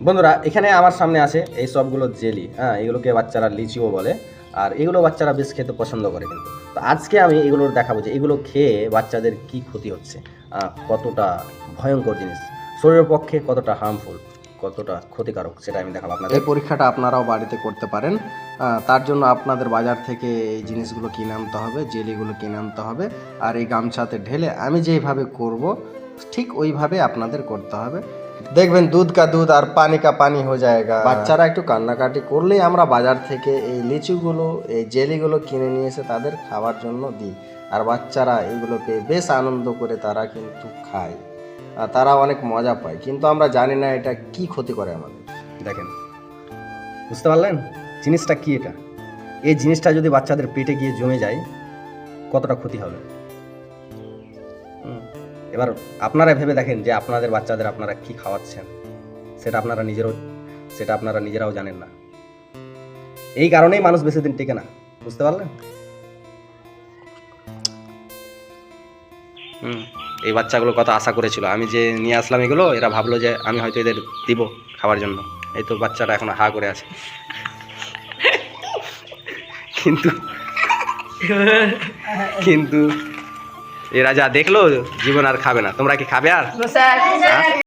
বন্ধুরা এখানে আমার সামনে আছে এই সবগুলো জেলি, হ্যাঁ এগুলোকে বাচ্চারা লিচিও বলে, আর এগুলো বাচ্চারা বেশ খেতে পছন্দ করে। কিন্তু তো আজকে আমি এগুলোর দেখাবো যে এগুলো খেয়ে বাচ্চাদের কি ক্ষতি হচ্ছে, কতটা ভয়ঙ্কর জিনিস, শরীরের পক্ষে কতটা হার্মফুল, কতটা ক্ষতিকারক, সেটা আমি দেখাবো আপনাদের। এই পরীক্ষাটা আপনারাও বাড়িতে করতে পারেন। তার জন্য আপনাদের বাজার থেকে এই জিনিসগুলো কিনে আনতে হবে, জেলিগুলো কিনে আনতে হবে, আর এই গামছাতে ঢেলে আমি যেইভাবে করব ঠিক ওইভাবে আপনাদের করতে হবে। দেখবেন দুধ কা দুধ আর পানি কা পানি হয়ে যায়গা। বাচ্চারা একটু কান্নাকাটি করলেই আমরা বাজার থেকে এই লিচুগুলো, এই জেলিগুলো কিনে নিয়ে এসে তাদের খাওয়ার জন্য দিই, আর বাচ্চারা এগুলোকে বেশ আনন্দ করে তারা কিন্তু খায়, আর তারা অনেক মজা পায়। কিন্তু আমরা জানি না এটা কি ক্ষতি করে আমাদের। দেখেন, বুঝতে পারলেন জিনিসটা কি? এটা এই জিনিসটা যদি বাচ্চাদের পেটে গিয়ে জমে যায় কতটা ক্ষতি হবে। এবার আপনারা ভেবে দেখেন যে আপনাদের বাচ্চাদের আপনারা কি খাওয়াচ্ছেন, সেটা আপনারা নিজেরাও জানেন না। এই কারণেই মানুষ বেশি দিন টিকে না, বুঝতে পারলেন? এই বাচ্চাগুলো কত আশা করেছিল, আমি যে নিয়ে আসলাম এগুলো, এরা ভাবলো যে আমি হয়তো এদের দিব খাওয়ার জন্য। এই তো বাচ্চাটা এখন হা করে আছে, কিন্তু কিন্তু এরা যা দেখলো জীবন আর খাবে না। তোমরা কি খাবে আর?